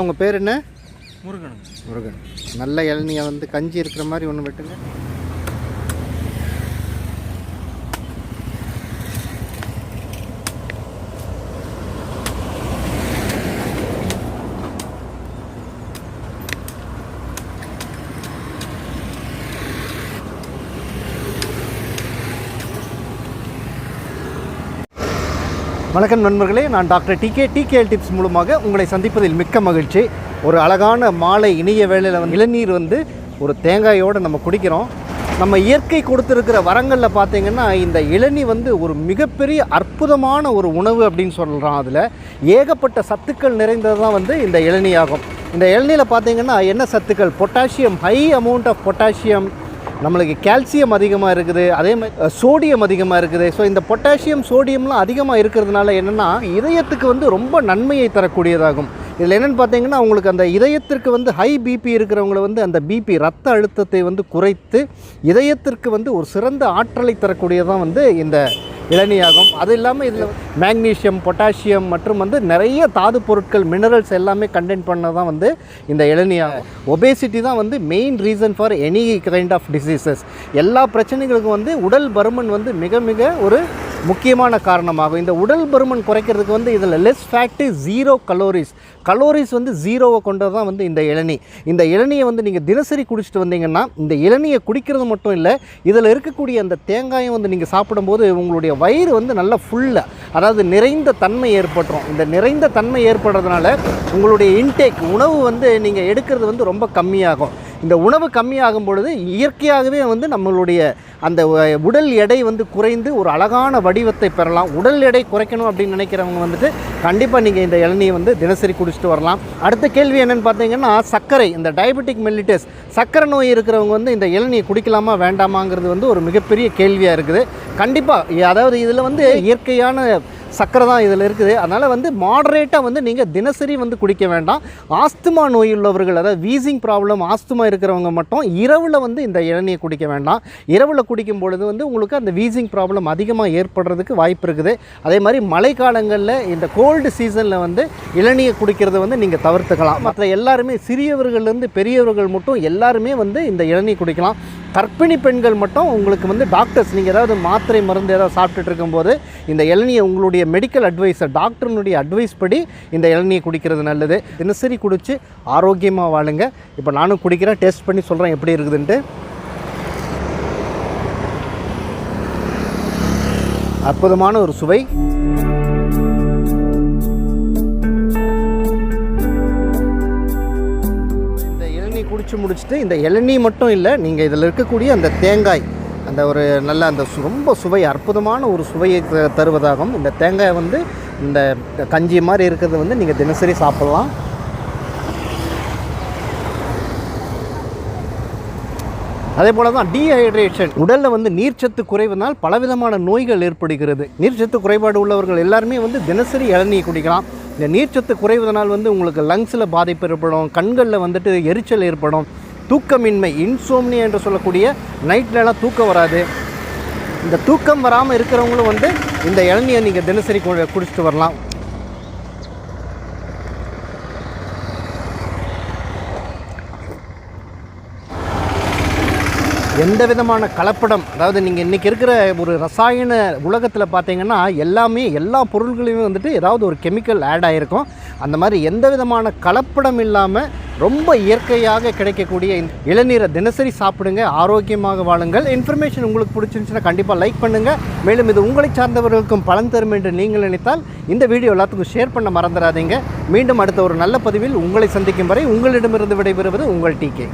உங்கள் பேர் என்ன? முருகன். முருகன். நல்ல இளநியை வந்து கஞ்சி இருக்கிற மாதிரி ஒன்று வெட்டுங்க. வணக்கம் நண்பர்களே, நான் DR.TK Tkhealth டிப்ஸ் மூலமாக உங்களை சந்திப்பதில் மிக்க மகிழ்ச்சி. ஒரு அழகான மாலை இனிய வேளையில் வந்து இளநீர் வந்து ஒரு தேங்காயோடு நம்ம குடிக்கிறோம். நம்ம இயற்கை கொடுத்துருக்கிற வரங்களில் பார்த்திங்கன்னா இந்த இளநீர் வந்து ஒரு மிகப்பெரிய அற்புதமான ஒரு உணவு அப்படின்னு சொல்கிறோம். அதில் ஏகப்பட்ட சத்துக்கள் நிறைந்தது தான் வந்து இந்த இளநீர் ஆகும். இந்த இளநீரில் பார்த்திங்கன்னா என்ன சத்துக்கள்? Potassium, high amount of potassium, நம்மளுக்கு கால்சியம் அதிகமாக இருக்குது, அதே மாதிரி சோடியம் அதிகமாக இருக்குது. ஸோ இந்த பொட்டாசியம் சோடியம்லாம் அதிகமாக இருக்கிறதுனால என்னென்னா இதயத்துக்கு வந்து ரொம்ப நன்மையை தரக்கூடியதாகும். இதில் என்னென்னு பார்த்தீங்கன்னா உங்களுக்கு அந்த இதயத்திற்கு வந்து ஹை பிபி இருக்கிறவங்கள வந்து அந்த பிபி ரத்த அழுத்தத்தை வந்து குறைத்து இதயத்திற்கு வந்து ஒரு சிறந்த ஆற்றலை தரக்கூடியதான் வந்து இந்த இளநீயாகும். அது இல்லாமல் இதில் மேக்னீஷியம், பொட்டாசியம் மற்றும் வந்து நிறைய தாது பொருட்கள், மினரல்ஸ் எல்லாமே கண்டென்ட் பண்ணதான் வந்து இந்த இளநீயாகும். ஒபேசிட்டி தான் வந்து main reason for any kind of diseases. எல்லா பிரச்சனைகளுக்கும் வந்து உடல் பருமன் வந்து மிக மிக ஒரு முக்கியமான காரணமாகும். இந்த உடல் பருமன் குறைக்கிறதுக்கு வந்து இதில் லெஸ் ஃபேக்ட்டு, 0 கலோரிஸ் வந்து 0 கொண்டது தான் வந்து இந்த இளநீ. இந்த இளநியை வந்து நீங்கள் தினசரி குடிச்சிட்டு வந்தீங்கன்னா இந்த இளநியை குடிக்கிறது மட்டும் இல்லை, இதில் இருக்கக்கூடிய அந்த தேங்காயம் வந்து நீங்கள் சாப்பிடும்போது உங்களுடைய வயிறு வந்து நல்லா ஃபுல்லாக, அதாவது நிறைந்த தன்மை ஏற்பட்டுரும். இந்த நிறைந்த தன்மை ஏற்படுறதுனால உங்களுடைய இன்டேக் உணவு வந்து நீங்கள் எடுக்கிறது வந்து ரொம்ப கம்மியாகும். இந்த உணவு கம்மியாகும் பொழுது இயற்கையாகவே வந்து நம்மளுடைய அந்த உடல் எடை வந்து குறைந்து ஒரு அழகான வடிவத்தை பெறலாம். உடல் எடை குறைக்கணும் அப்படின்னு நினைக்கிறவங்க வந்துட்டு கண்டிப்பாக நீங்கள் இந்த இளநியை வந்து தினசரி குடிச்சிட்டு வரலாம். அடுத்த கேள்வி என்னென்னு பார்த்தீங்கன்னா சர்க்கரை, இந்த டயபெட்டிக் மெல்லிட்டஸ், சர்க்கரை நோய் இருக்கிறவங்க வந்து இந்த இளநியை குடிக்கலாமா வேண்டாமாங்கிறது வந்து ஒரு மிகப்பெரிய கேள்வியாக இருக்குது. கண்டிப்பாக, அதாவது இதில் வந்து இயற்கையான சர்க்கரை தான் இதில் இருக்குது. அதனால் வந்து மாடரேட்டாக வந்து நீங்கள் தினசரி வந்து குடிக்க வேண்டாம். ஆஸ்துமா நோய் உள்ளவர்கள், அதாவது வீசிங் ப்ராப்ளம், ஆஸ்துமா இருக்கிறவங்க மட்டும் இரவில் வந்து இந்த இளநியை குடிக்க வேண்டாம். இரவில் குடிக்கும் பொழுது வந்து உங்களுக்கு அந்த வீசிங் ப்ராப்ளம் அதிகமாக ஏற்படுறதுக்கு வாய்ப்பு இருக்குது. அதே மாதிரி மழை காலங்களில் இந்த கோல்டு சீசனில் வந்து இளநியை குடிக்கிறத வந்து நீங்கள் தவிர்த்துக்கலாம். மற்ற எல்லாருமே சிறியவர்கள்லேருந்து பெரியவர்கள் மட்டும் எல்லாருமே வந்து இந்த இளநியை குடிக்கலாம். கர்ப்பிணி பெண்கள் மட்டும் உங்களுக்கு வந்து டாக்டர்ஸ், நீங்கள் ஏதாவது மாத்திரை மருந்து ஏதாவது சாப்பிட்டுட்டு இருக்கும்போது இந்த இளநியை உங்களுடைய மெடிக்கல் அட்வைஸர், டாக்டர்னுடைய அட்வைஸ் படி இந்த இளநியை குடிக்கிறது நல்லது. தினசரி குடித்து ஆரோக்கியமாக வாழுங்க. இப்போ நானும் குடிக்கிறேன், டேஸ்ட் பண்ணி சொல்கிறேன் எப்படி இருக்குதுன்ட்டு. அற்புதமான ஒரு சுவை. குடிச்சு முடிச்சுட்டு இந்த இளநீ மட்டும் இல்லை, நீங்கள் இதில் இருக்கக்கூடிய அந்த தேங்காய், அந்த ஒரு நல்ல அந்த ரொம்ப சுவை, அற்புதமான ஒரு சுவையை தருவதாகும். இந்த தேங்காய் வந்து இந்த கஞ்சி மாதிரி இருக்கிறது வந்து நீங்கள் தினசரி சாப்பிட்லாம். அதே போல் தான் டீஹைட்ரேஷன், உடலில் வந்து நீர்ச்சத்து குறைவதனால் பலவிதமான நோய்கள் ஏற்படுகிறது. நீர்ச்சத்து குறைபாடு உள்ளவர்கள் எல்லாருமே வந்து தினசரி இளநீர் குடிக்கலாம். இந்த நீர்ச்சத்து குறைவதனால் வந்து உங்களுக்கு லங்ஸில் பாதிப்பு ஏற்படும், கண்களில் வந்துட்டு எரிச்சல் ஏற்படும், தூக்கமின்மை, இன்சோம்னியா என்று சொல்லக்கூடிய நைட்லலாம் தூக்கம் வராது. இந்த தூக்கம் வராமல் இருக்கிறவங்களும் வந்து இந்த இளநியை நீங்கள் தினசரி குடிச்சிட்டு வரலாம். எந்த விதமான கலப்படம், அதாவது நீங்கள் இன்றைக்கி இருக்கிற ஒரு ரசாயன உலகத்தில் பார்த்தீங்கன்னா எல்லா பொருள்களையுமே வந்துட்டு ஏதாவது ஒரு கெமிக்கல் ஆட் ஆகிருக்கும். அந்த மாதிரி எந்த விதமான கலப்படம் இல்லாமல் ரொம்ப இயற்கையாக கிடைக்கக்கூடிய இளநீரை தினசரி சாப்பிடுங்க, ஆரோக்கியமாக வாழுங்கள். இன்ஃபர்மேஷன் உங்களுக்கு பிடிச்சிருந்துச்சுன்னா கண்டிப்பாக லைக் பண்ணுங்கள். மேலும் இது உங்களை சார்ந்தவர்களுக்கும் பலன் தரும் என்று நீங்கள் நினைத்தால் இந்த வீடியோ எல்லாத்துக்கும் ஷேர் பண்ண மறந்துடாதீங்க. மீண்டும் அடுத்த ஒரு நல்ல பதிவில் உங்களை சந்திக்கும் வரை உங்களிடமிருந்து விடைபெறுவது உங்கள் TK.